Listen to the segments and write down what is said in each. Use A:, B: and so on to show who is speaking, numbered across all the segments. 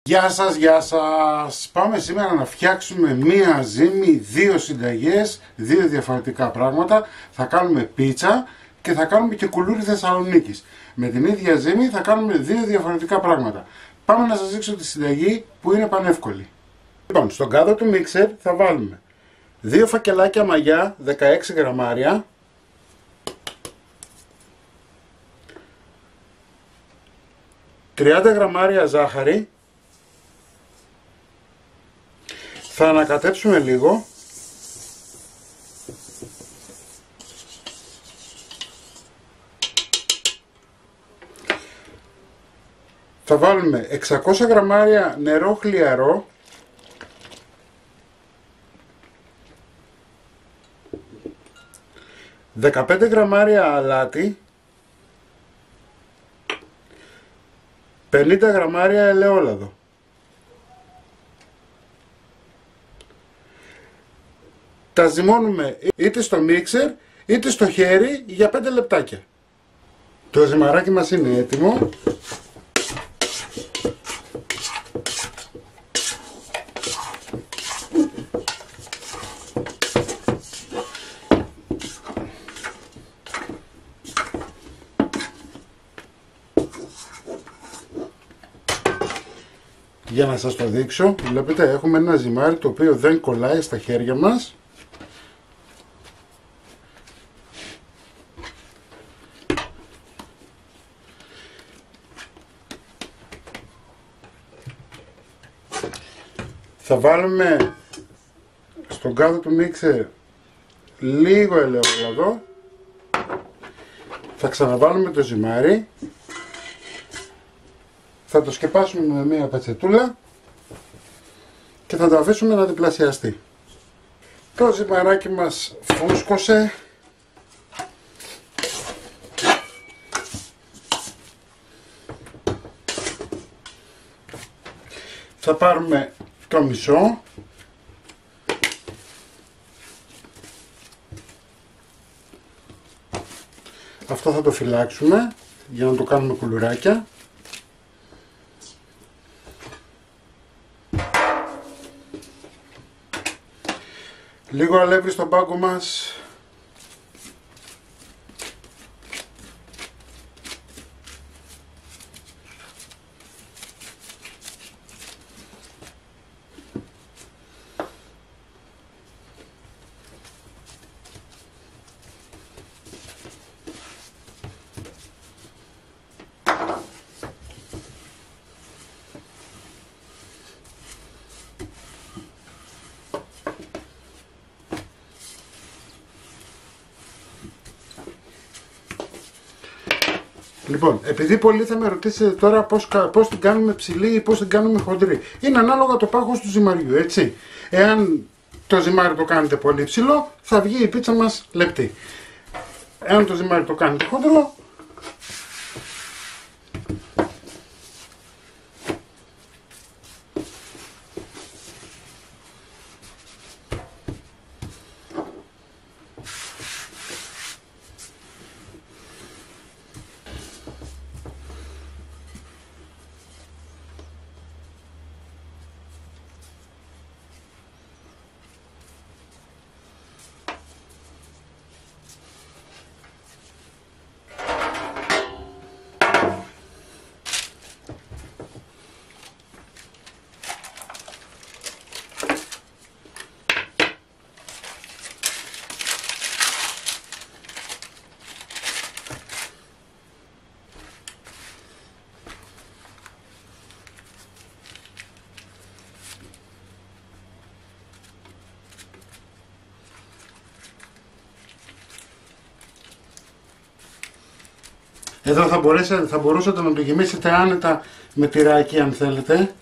A: Γεια σας! Πάμε σήμερα να φτιάξουμε μία ζύμη, δύο συνταγές, δύο διαφορετικά πράγματα. Θα κάνουμε πίτσα και θα κάνουμε και κουλούρι Θεσσαλονίκης. Με την ίδια ζύμη θα κάνουμε δύο διαφορετικά πράγματα. Πάμε να σας δείξω τη συνταγή που είναι πανεύκολη. Λοιπόν, στον κάδο του μίξερ θα βάλουμε 2 φακελάκια μαγιά 16 γραμμάρια, 30 γραμμάρια ζάχαρη. Θα ανακατέψουμε λίγο. Θα βάλουμε 600 γραμμάρια νερό χλιαρό. ...15 γραμμάρια αλάτι... ...50 γραμμάρια ελαιόλαδο. Τα ζυμώνουμε είτε στο μίξερ είτε στο χέρι για 5 λεπτάκια. Το ζυμαράκι μας είναι έτοιμο. Για να σας το δείξω, βλέπετε έχουμε ένα ζυμάρι το οποίο δεν κολλάει στα χέρια μας. Θα βάλουμε στον κάδο του μίξερ λίγο ελαιόλαδο. Θα ξαναβάλουμε το ζυμάρι. Θα το σκεπάσουμε με μία πετσετούλα και θα το αφήσουμε να διπλασιαστεί. Το ζυμαράκι μας φούσκωσε. Θα πάρουμε το μισό. Αυτό θα το φυλάξουμε για να το κάνουμε κουλουράκια. Λίγο αλεύρι στον πάγκο μας. Λοιπόν, επειδή πολλοί θα με ρωτήσετε τώρα πώς την κάνουμε ψηλή ή πώς την κάνουμε χοντρή. Είναι ανάλογα το πάχος του ζυμαριού, έτσι. Εάν το ζυμάρι το κάνετε πολύ ψηλό, θα βγει η πίτσα μας λεπτή. Εάν το ζυμάρι το κάνετε χοντρό, εδώ θα μπορούσατε να το γεμίσετε άνετα με τυράκι αν θέλετε.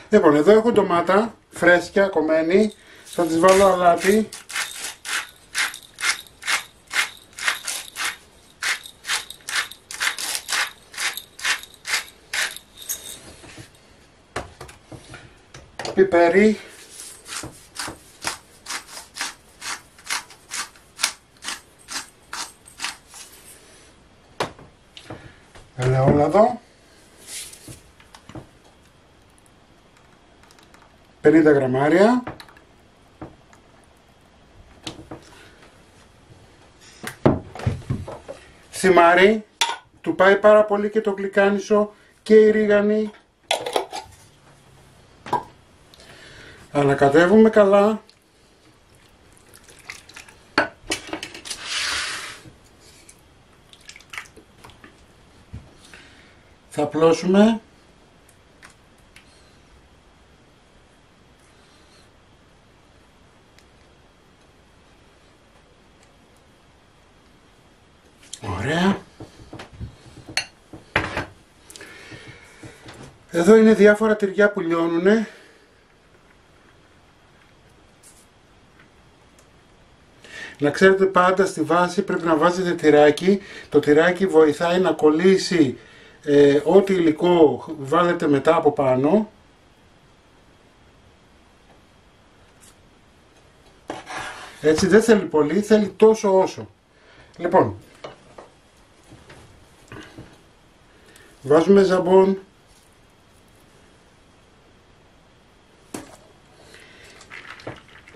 A: Λοιπόν, εδώ έχω ντομάτα φρέσκια κομμένη, θα τις βάλω αλάτι. πιπέρι. Ελαιόλαδο. 50 γραμμάρια. Θυμάρι. Του πάει πάρα πολύ και το γλυκάνισο και η ρίγανη. Ανακατεύουμε καλά. Θα απλώσουμε. Ωραία. Εδώ είναι διάφορα τυριά που λιώνουνε. Να ξέρετε πάντα στη βάση πρέπει να βάζετε τυράκι. Το τυράκι βοηθάει να κολλήσει ό,τι υλικό βάλετε μετά από πάνω. Έτσι δεν θέλει πολύ, θέλει τόσο όσο. Λοιπόν, βάζουμε ζαμπόν.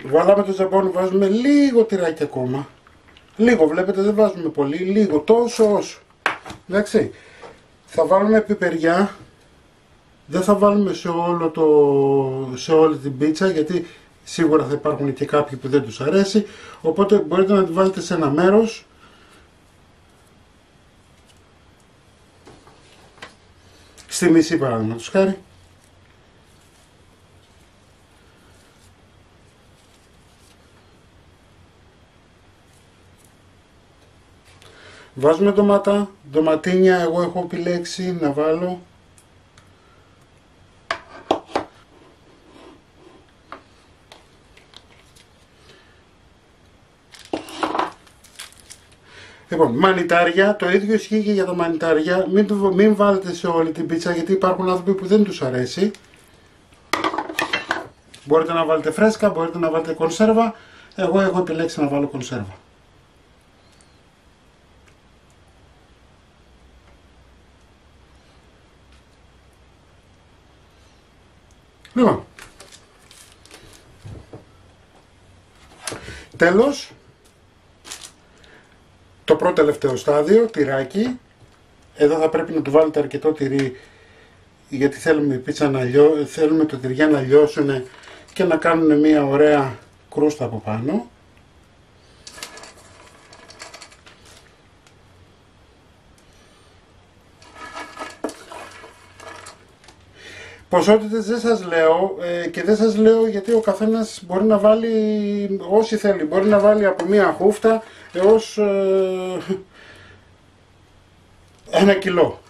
A: Βάλαμε το ζαμπόν, βάζουμε λίγο τυράκι ακόμα. Λίγο, βλέπετε δεν βάζουμε πολύ, λίγο, τόσο όσο. Εντάξει. Θα βάλουμε πιπεριά. Δεν θα βάλουμε σε όλη την πίτσα γιατί σίγουρα θα υπάρχουν και κάποιοι που δεν τους αρέσει. Οπότε μπορείτε να τη βάλετε σε ένα μέρος. Στη μισή παραδείγματος χάρη. Βάζουμε ντομάτα, ντοματίνια, εγώ έχω επιλέξει να βάλω. Λοιπόν, μανιτάρια, το ίδιο ισχύει και για τα μανιτάρια. Μην βάλετε σε όλη την πίτσα γιατί υπάρχουν άνθρωποι που δεν τους αρέσει. Μπορείτε να βάλετε φρέσκα, μπορείτε να βάλετε κονσέρβα. Εγώ έχω επιλέξει να βάλω κονσέρβα. Λοιπόν, τέλος, το πρώτο τελευταίο στάδιο, τυράκι. Εδώ θα πρέπει να του βάλετε αρκετό τυρί γιατί θέλουμε η πίτσα θέλουμε το τυριά να λιώσουν και να κάνουν μια ωραία κρούστα από πάνω. Ποσότητες δεν σας λέω και δεν σας λέω γιατί ο καθένας μπορεί να βάλει όσοι θέλει. Μπορεί να βάλει από μία χούφτα έως 1 κιλό.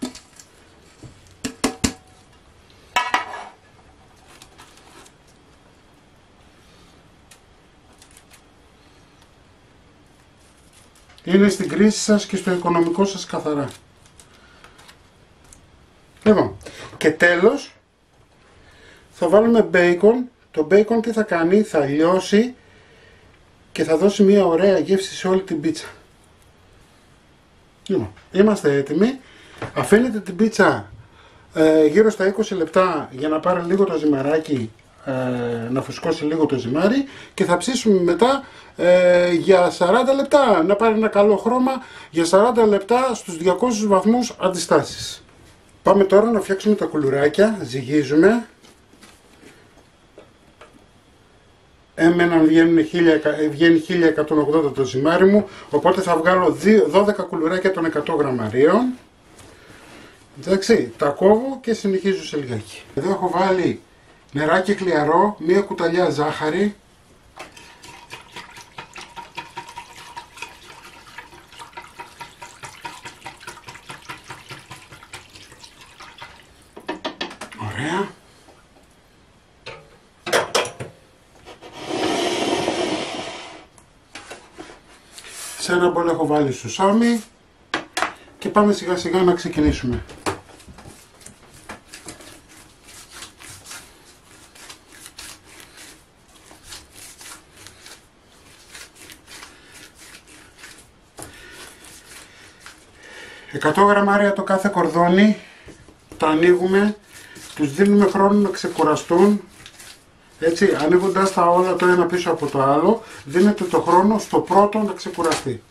A: Είναι στην κρίση σας και στο οικονομικό σας καθαρά. Λοιπόν, και τέλος θα βάλουμε μπέικον. Το μπέικον τι θα κάνει, θα λιώσει και θα δώσει μια ωραία γεύση σε όλη την πίτσα. Λοιπόν, είμαστε έτοιμοι. Αφήνετε την πίτσα γύρω στα 20 λεπτά για να πάρει λίγο το ζυμαράκι, να φουσκώσει λίγο το ζυμάρι και θα ψήσουμε μετά για 40 λεπτά, να πάρει ένα καλό χρώμα για 40 λεπτά στους 200 βαθμούς αντιστάσεις. Πάμε τώρα να φτιάξουμε τα κουλουράκια, ζυγίζουμε. Εμένα βγαίνει 1180 το ζυμάρι μου, οπότε θα βγάλω 12 κουλουράκια των 100 γραμμαρίων. Εντάξει, τα κόβω και συνεχίζω σε λιγάκι. Εδώ έχω βάλει νεράκι χλιαρό, μία κουταλιά ζάχαρη. Ωραία. Σε ένα μπολ έχω βάλει σουσάμι και πάμε σιγά σιγά να ξεκινήσουμε. 100 γραμμάρια το κάθε κορδόνι, το ανοίγουμε, τους δίνουμε χρόνο να ξεκουραστούν. Έτσι, ανοίγοντας τα όλα το ένα πίσω από το άλλο, δίνετε το χρόνο στο πρώτο να ξεκουραστεί.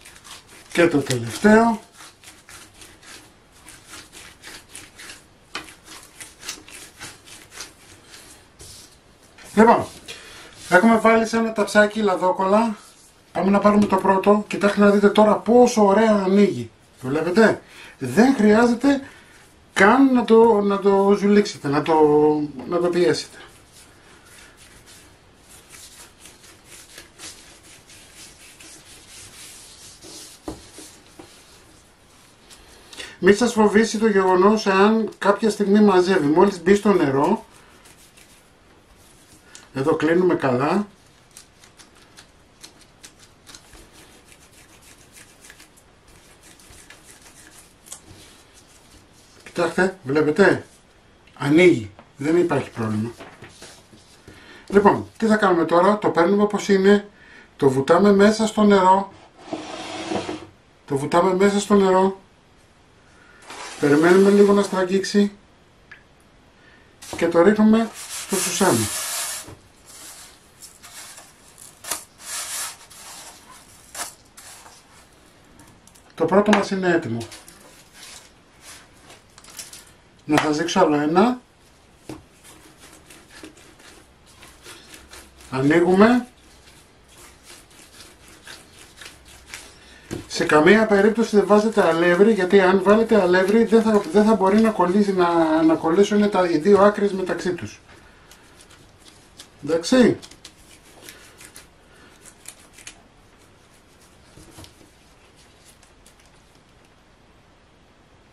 A: Και το τελευταίο. Λοιπόν, έχουμε βάλει σε ένα ταψάκι λαδόκολλα. Πάμε να πάρουμε το πρώτο. Κοιτάξτε να δείτε τώρα πόσο ωραία ανοίγει. Το βλέπετε? Δεν χρειάζεται καν να το ζουλήξετε, να το πιέσετε. Μη σας φοβήσει το γεγονός εάν κάποια στιγμή μαζεύει. Μόλις μπει στο νερό, εδώ κλείνουμε καλά. Κοιτάξτε, βλέπετε, ανοίγει, δεν υπάρχει πρόβλημα. Λοιπόν, τι θα κάνουμε τώρα? Το παίρνουμε όπως είναι, το βουτάμε μέσα στο νερό, περιμένουμε λίγο να στραγγίξει και το ρίχνουμε στο σουσάμι. Το πρώτο μας είναι έτοιμο. Να σας δείξω άλλο ένα. Ανοίγουμε. Σε καμία περίπτωση δεν βάζετε αλεύρι, γιατί αν βάλετε αλεύρι δεν θα μπορεί να κολλήσουν οι δύο άκρες μεταξύ τους. Εντάξει.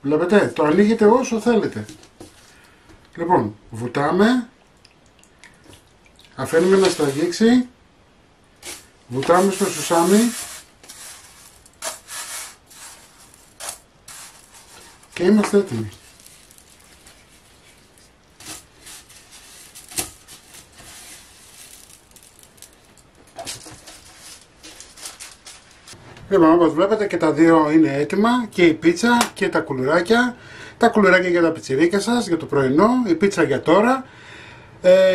A: Βλέπετε, το ανοίγετε όσο θέλετε. Λοιπόν, βουτάμε, αφήνουμε να στραγγίξει, βουτάμε στο σουσάμι και είμαστε έτοιμοι. Λοιπόν, όπως βλέπετε και τα δύο είναι έτοιμα, και η πίτσα και τα κουλουράκια. Τα κουλουράκια για τα πιτσιρίκια σας, για το πρωινό, η πίτσα για τώρα.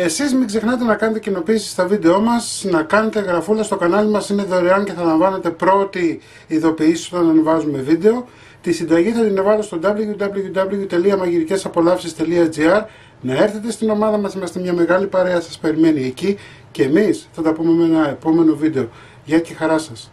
A: Εσείς μην ξεχνάτε να κάνετε κοινοποίησεις στα βίντεό μας, να κάνετε εγγραφούλα στο κανάλι μας, είναι δωρεάν και θα λαμβάνετε πρώτη ειδοποιήσεις όταν ανεβάζουμε βίντεο. Τη συνταγή θα την βάλω στο www.magirikesapollavsis.gr. Να έρθετε στην ομάδα μας, είμαστε μια μεγάλη παρέα, σας περιμένει εκεί και εμείς θα τα πούμε με ένα επόμενο βίντεο. Γεια και χαρά σας.